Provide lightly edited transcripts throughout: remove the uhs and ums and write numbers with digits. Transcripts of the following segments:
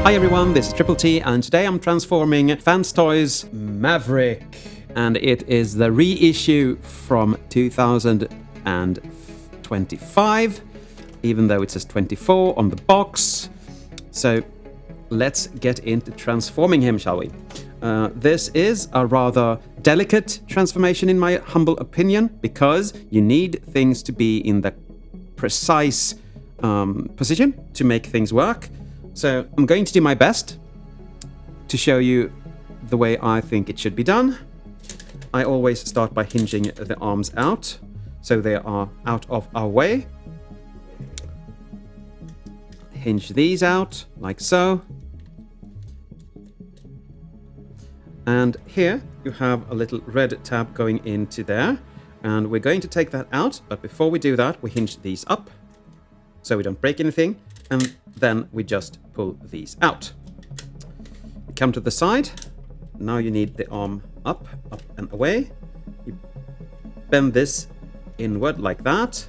Hi everyone, this is Triple T, and today I'm transforming Fans Toys Maverick, and it is the reissue from 2025, even though it says 24 on the box. So let's get into transforming him, shall we? This is a rather delicate transformation in my humble opinion, because you need things to be in the precise position to make things work. So I'm going to do my best to show you the way I think it should be done. I always start by hinging the arms out so they are out of our way. Hinge these out like so. And here you have a little red tab going into there, and we're going to take that out, but before we do that we hinge these up so we don't break anything, and then we just pull these out. You come to the side. Now you need the arm up and away. You bend this inward like that,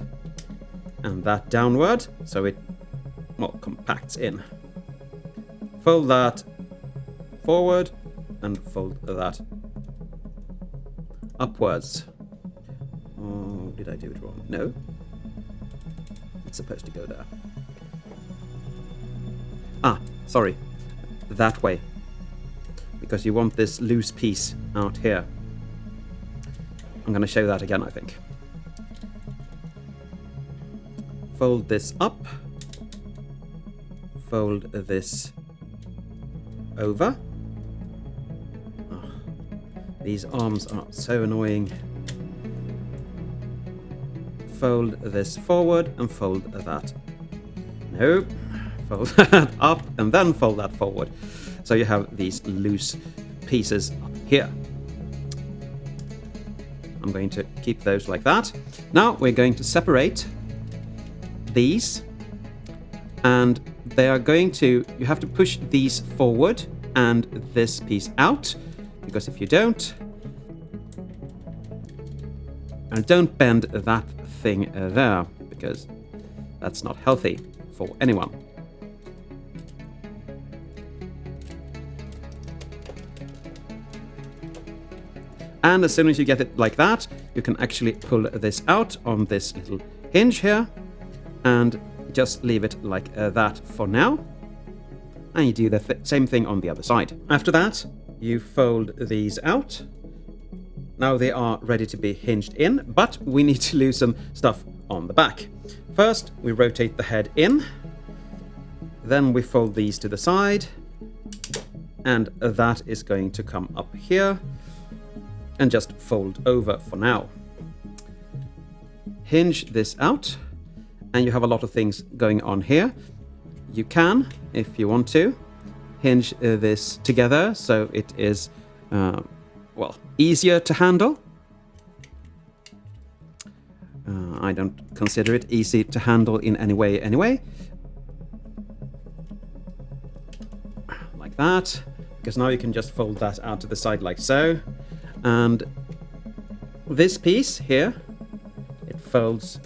and that downward, so it, well, compacts in. Fold that forward and fold that upwards. Oh, did I do it wrong? No. It's supposed to go there. Ah, sorry. That way. Because you want this loose piece out here. I'm going to show that again, I think. Fold this up. Fold this over. Oh, these arms are so annoying. Fold this forward and fold that. Nope. Fold that up and then fold that forward. So you have these loose pieces up here. I'm going to keep those like that. Now we're going to separate these, and they are going to, you have to push these forward and this piece out, because if you don't, and don't bend that thing there, because that's not healthy for anyone. And as soon as you get it like that, you can actually pull this out on this little hinge here and just leave it like that for now. And you do the same thing on the other side. After that, you fold these out. Now they are ready to be hinged in, but we need to loosen stuff on the back. First, we rotate the head in. Then we fold these to the side. And that is going to come up here. And just fold over for now. Hinge this out, and you have a lot of things going on here. You can, if you want to, hinge this together so it is, well, easier to handle. I don't consider it easy to handle in any way anyway. Like that, because now you can just fold that out to the side like so. And this piece here, it folds.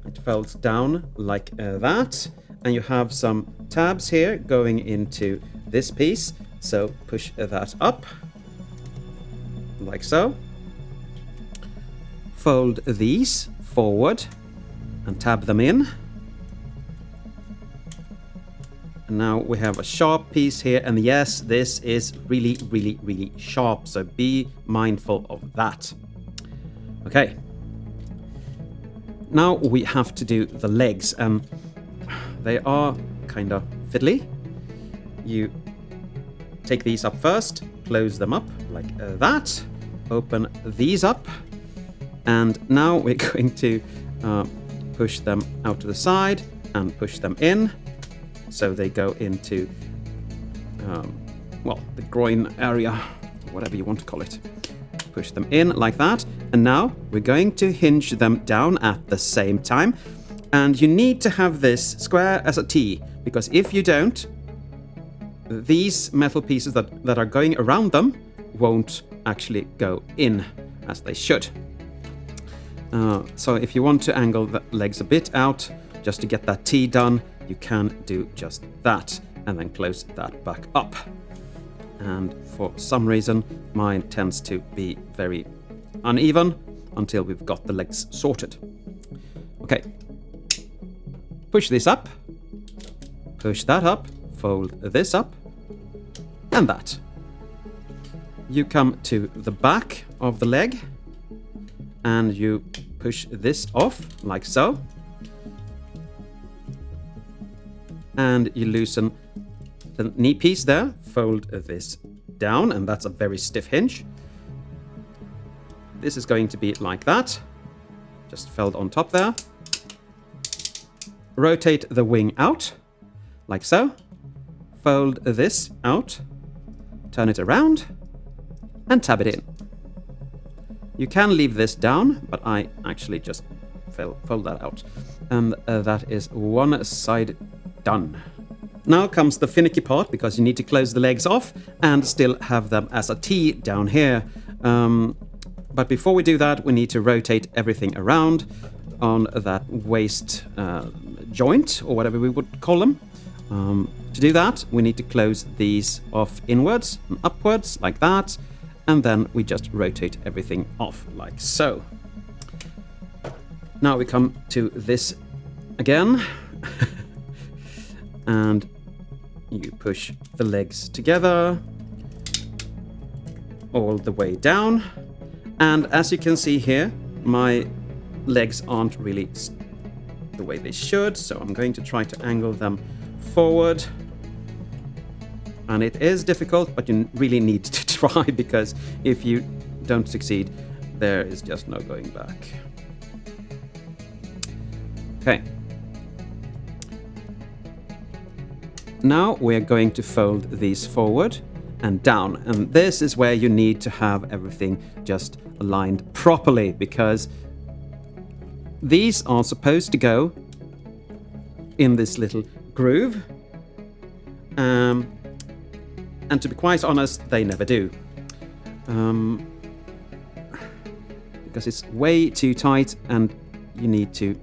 It folds down like that. And you have some tabs here going into this piece. So push that up, like so. Fold these forward and tab them in. And now we have a sharp piece here, and yes, this is really, really, really sharp, so be mindful of that. Okay. Now we have to do the legs, and they are kind of fiddly. You take these up first, close them up like that, open these up, and now we're going to push them out to the side and push them in. So they go into, well, the groin area, whatever you want to call it. Push them in like that. And now we're going to hinge them down at the same time. And you need to have this square as a T, because if you don't, these metal pieces that are going around them won't actually go in as they should. So if you want to angle the legs a bit out, just to get that T done, you can do just that, and then close that back up. And for some reason, mine tends to be very uneven until we've got the legs sorted. Okay. Push this up. Push that up. Fold this up. And that. You come to the back of the leg and you push this off like so. And you loosen the knee piece there. Fold this down, and that's a very stiff hinge. This is going to be like that. Just felled on top there. Rotate the wing out, like so. Fold this out. Turn it around. And tab it in. You can leave this down, but I actually just fold that out. And that is one side done. Now comes the finicky part, because you need to close the legs off and still have them as a T down here. But before we do that, we need to rotate everything around on that waist joint, or whatever we would call them. To do that, we need to close these off inwards and upwards, like that. And then we just rotate everything off, like so. Now we come to this again. And you push the legs together all the way down. And as you can see here, my legs aren't really the way they should, so I'm going to try to angle them forward. And it is difficult, but you really need to try, because if you don't succeed, there is just no going back. Okay. Now we're going to fold these forward and down, and this is where you need to have everything just aligned properly, because these are supposed to go in this little groove, and to be quite honest, they never do, because it's way too tight, and you need to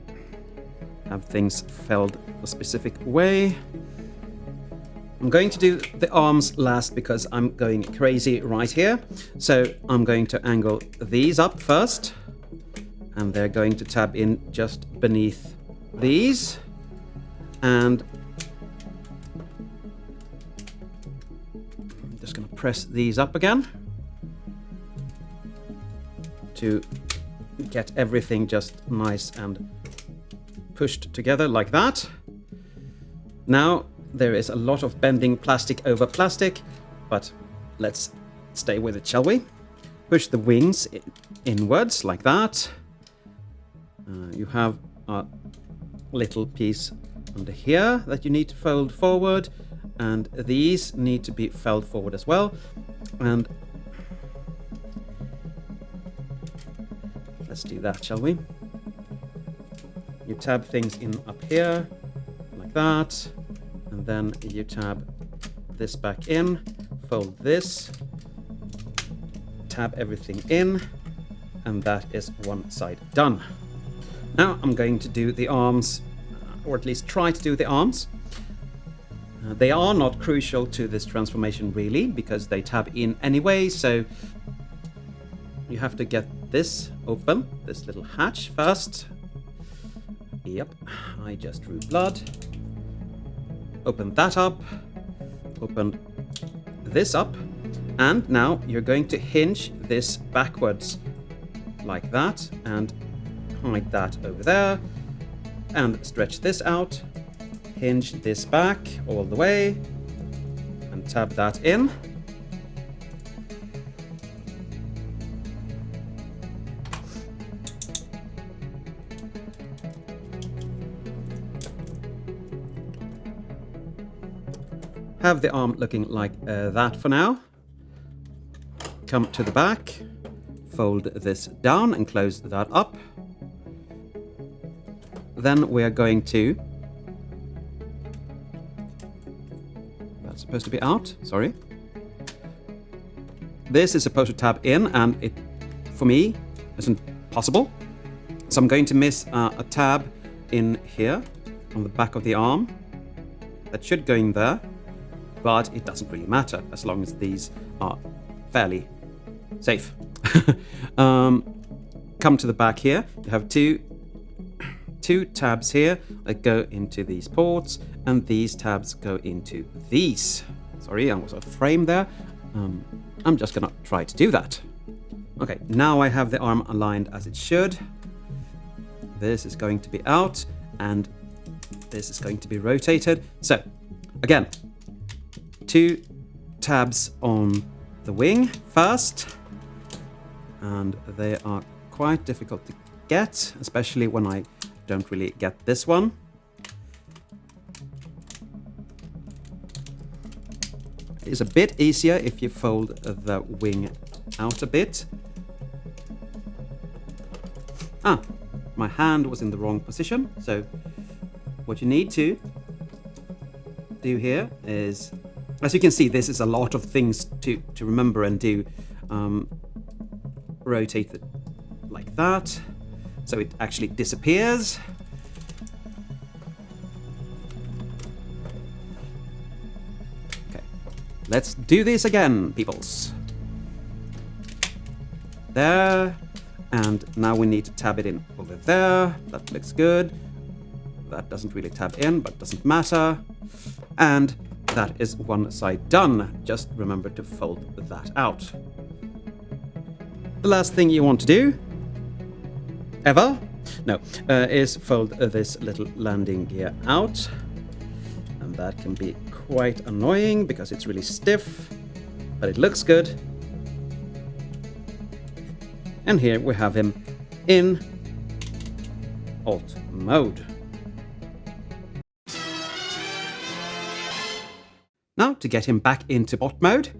have things felled a specific way. I'm going to do the arms last because I'm going crazy right here. So I'm going to angle these up first, and they're going to tab in just beneath these. And I'm just going to press these up again to get everything just nice and pushed together like that. Now, there is a lot of bending plastic over plastic, but let's stay with it, shall we? Push the wings inwards like that. You have a little piece under here that you need to fold forward, and these need to be folded forward as well. And let's do that, shall we? You tab things in up here like that. And then you tab this back in, fold this, tab everything in, and that is one side done. Now I'm going to do the arms, or at least try to do the arms. They are not crucial to this transformation really, because they tab in anyway, so you have to get this open, this little hatch first. Yep, I just drew blood. Open that up, open this up, and now you're going to hinge this backwards like that, and hide that over there, and stretch this out, hinge this back all the way, and tab that in. Have the arm looking like that for now. Come to the back, fold this down and close that up. Then we are going to... That's supposed to be out, sorry. This is supposed to tab in, and it, for me, isn't possible. So I'm going to miss a tab in here. on the back of the arm. That should go in there, but it doesn't really matter as long as these are fairly safe. Come to the back here. You have two tabs here that go into these ports, and these tabs go into these. Sorry, I was off frame there. I'm just gonna try to do that. Okay, now I have the arm aligned as it should. This is going to be out, and this is going to be rotated. So, again, 2 tabs on the wing first, and they are quite difficult to get, especially when I don't really get this one. It's a bit easier if you fold the wing out a bit. My hand was in the wrong position, so what you need to do here is, as you can see, this is a lot of things to remember and do. Rotate it like that, so it actually disappears. Okay, let's do this again, peoples. There, and now we need to tab it in over there. That looks good. That doesn't really tab in, but doesn't matter. And that is one side done. Just remember to fold that out. The last thing you want to do, ever, is fold this little landing gear out. And that can be quite annoying because it's really stiff, but it looks good. And here we have him in alt mode. Now, to get him back into bot mode,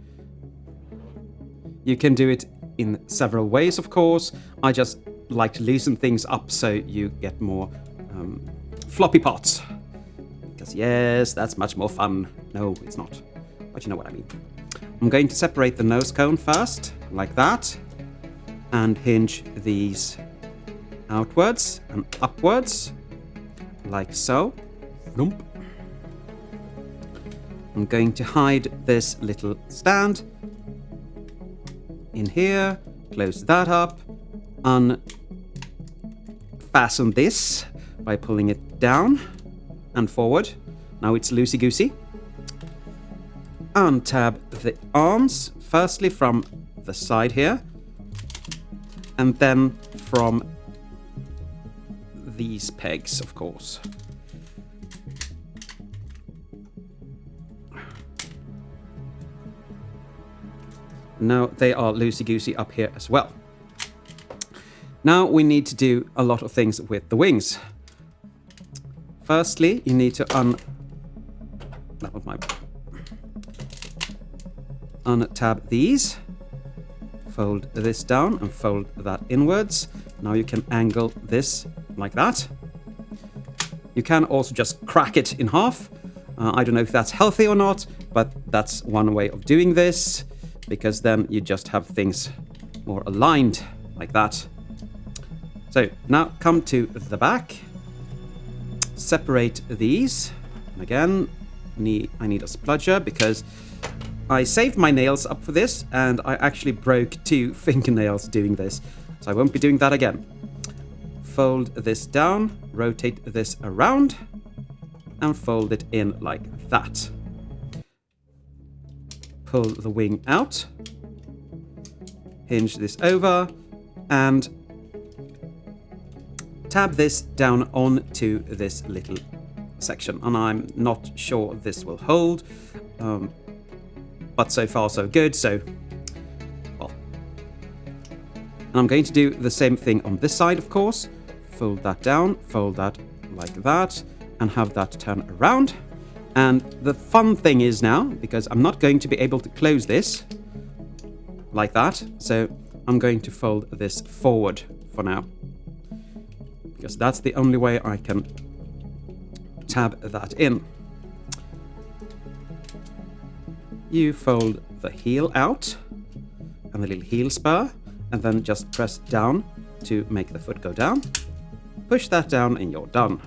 you can do it in several ways, of course. I just like to loosen things up so you get more floppy pots. Because yes, that's much more fun. No, it's not. But you know what I mean. I'm going to separate the nose cone first, like that. And hinge these outwards and upwards, like so. I'm going to hide this little stand in here, close that up, unfasten this by pulling it down and forward. Now it's loosey-goosey. Untab the arms, firstly from the side here, and then from these pegs, of course. Now they are loosey-goosey up here as well. Now we need to do a lot of things with the wings. Firstly, you need to untab these. Fold this down and fold that inwards. Now you can angle this like that. You can also just crack it in half. I don't know if that's healthy or not, but that's one way of doing this, because then you just have things more aligned like that. So now come to the back. Separate these. And again, I need a spludger because I saved my nails up for this, and I actually broke 2 fingernails doing this, so I won't be doing that again. Fold this down, rotate this around, and fold it in like that. Pull the wing out, hinge this over, and tab this down onto this little section. And I'm not sure this will hold. But so far so good, so, well. And I'm going to do the same thing on this side, of course. Fold that down, fold that like that, and have that turn around. And the fun thing is now, because I'm not going to be able to close this like that, so I'm going to fold this forward for now. Because that's the only way I can tab that in. You fold the heel out and the little heel spur, and then just press down to make the foot go down. Push that down and you're done.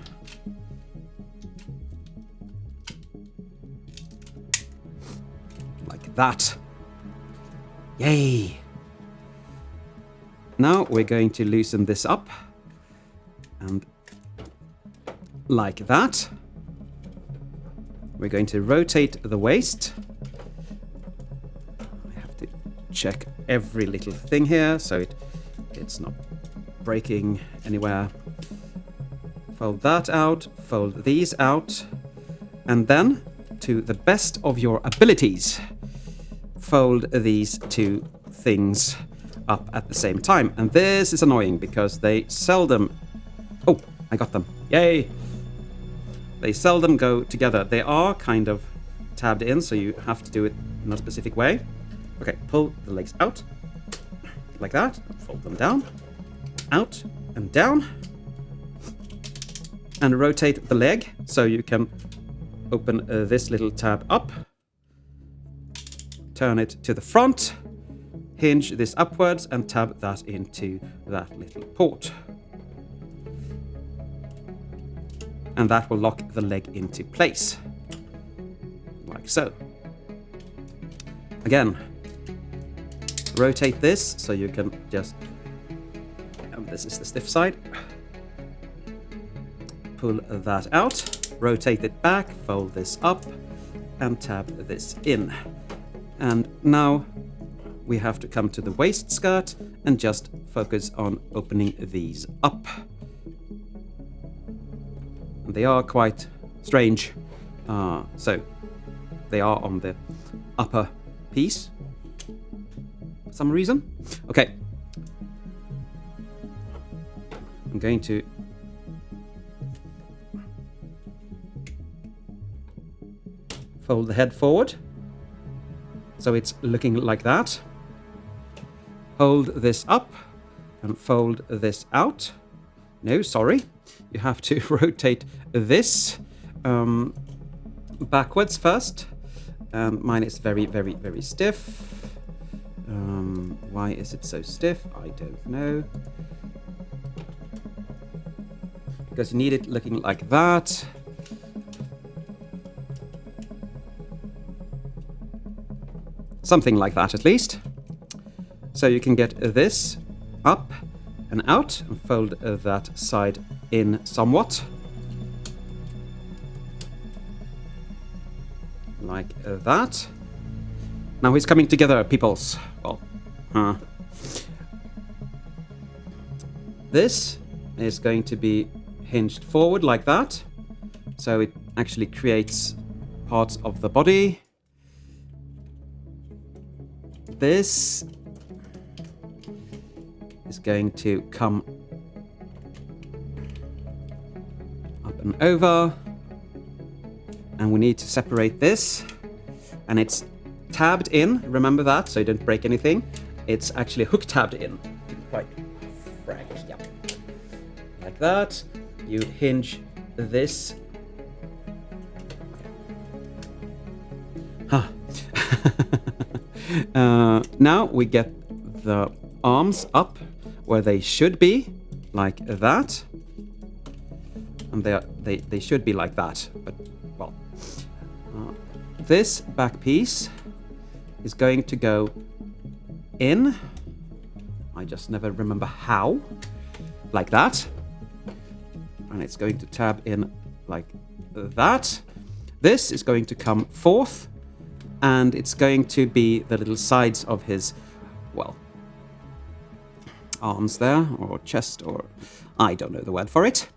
that. Yay! Now we're going to loosen this up. And like that. We're going to rotate the waist. I have to check every little thing here so it's not breaking anywhere. Fold that out, fold these out, and then, to the best of your abilities, fold these two things up at the same time. And this is annoying because they seldom... Oh, I got them. Yay! They seldom go together. They are kind of tabbed in, so you have to do it in a specific way. Okay, pull the legs out, like that. Fold them down, out and down. And rotate the leg, so you can open this little tab up. Turn it to the front. Hinge this upwards and tab that into that little port. And that will lock the leg into place. Like so. Again, rotate this so you can just... And this is the stiff side. Pull that out, rotate it back, fold this up, and tab this in. And now we have to come to the waist skirt and just focus on opening these up. And they are quite strange. So they are on the upper piece for some reason. Okay. I'm going to fold the head forward so it's looking like that. Hold this up and fold this out. No, sorry. You have to rotate this backwards first. Mine is very, very, very stiff. Why is it so stiff? I don't know. Because you need it looking like that. Something like that, at least. So you can get this up and out and fold that side in somewhat. Like that. Now he's coming together, peoples. Well, This is going to be hinged forward like that. So it actually creates parts of the body. This is going to come up and over. And we need to separate this. And it's tabbed in, remember that, so you don't break anything. It's actually hook tabbed in. Quite frank, yeah. Like that. You hinge this. Huh. Now we get the arms up where they should be, like that. And they should be like that, but well. This back piece is going to go in. I just never remember how. Like that. And it's going to tab in like that. This is going to come forth. And it's going to be the little sides of his, well, arms there, or chest, or I don't know the word for it.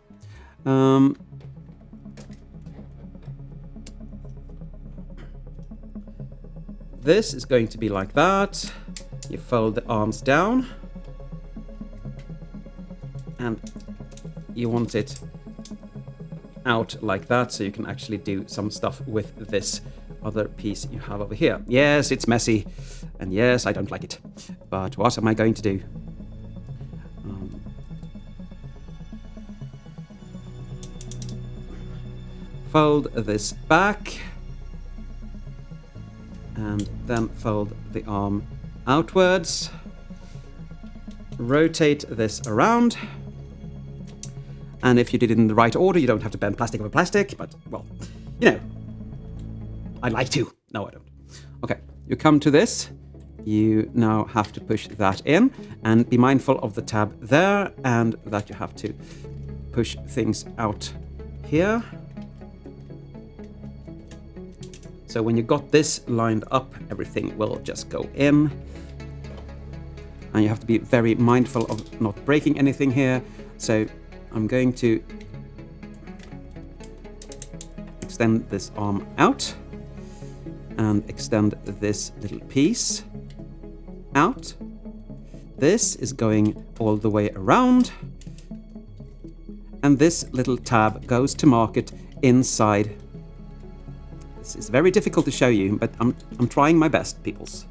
This is going to be like that. You fold the arms down. And you want it out like that, so you can actually do some stuff with this other piece you have over here. Yes, it's messy, and yes, I don't like it. But what am I going to do? Fold this back. And then fold the arm outwards. Rotate this around. And if you did it in the right order, you don't have to bend plastic over plastic, but, well, you know, I like to. No, I don't. Okay, you come to this. You now have to push that in, and be mindful of the tab there, and that you have to push things out here. So when you got this lined up, everything will just go in. And you have to be very mindful of not breaking anything here. So I'm going to extend this arm out and extend this little piece out. This is going all the way around. And this little tab goes to market inside. This is very difficult to show you, but I'm trying my best, peoples.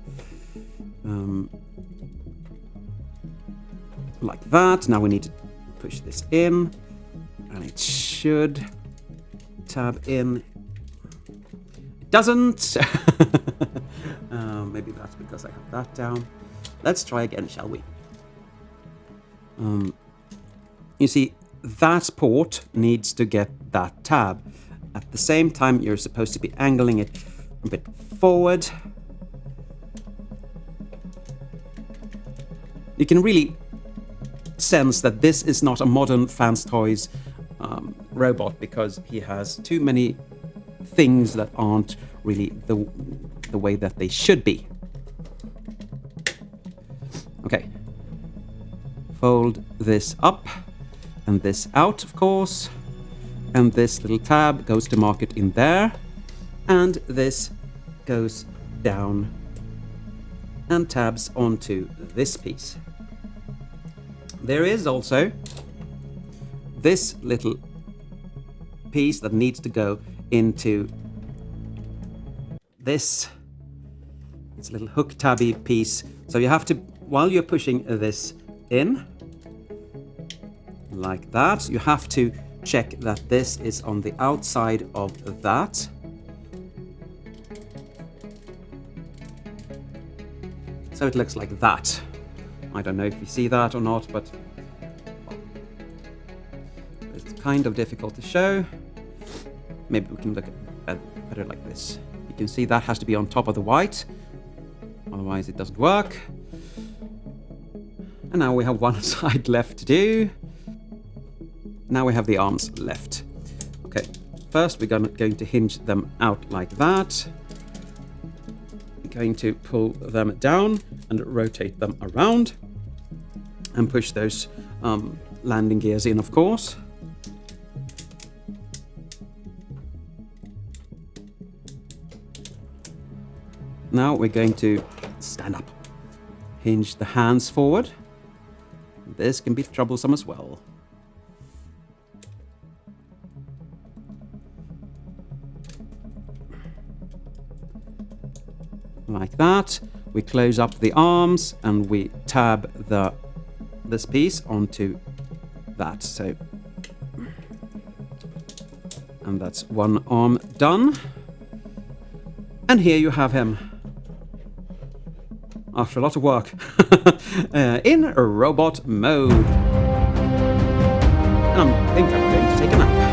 Like that. Now we need to push this in, and it should tab in. It doesn't. Maybe that's because I have that down. Let's try again, shall we? You see, that port needs to get that tab. At the same time, you're supposed to be angling it a bit forward. You can really sense that this is not a modern Fans Toys robot, because he has too many things that aren't really the way that they should be. Okay. Fold this up and this out, of course. And this little tab goes to market in there. And this goes down and tabs onto this piece. There is also this little piece that needs to go into this. It's a little hook tabby piece. So you have to, while you're pushing this in, like that, you have to check that this is on the outside of that. So it looks like that. I don't know if you see that or not, but it's kind of difficult to show. Maybe we can look at it better like this. You can see that has to be on top of the white, otherwise it doesn't work. And now we have one side left to do. Now we have the arms left. Okay, first we're going to hinge them out like that. We're going to pull them down and rotate them around and push those landing gears in, of course. Now we're going to stand up, hinge the hands forward. This can be troublesome as well. Like that. We close up the arms and we tab this piece onto that. So, and that's one arm done. And here you have him, after a lot of work, in robot mode. And I think I'm going to take a nap.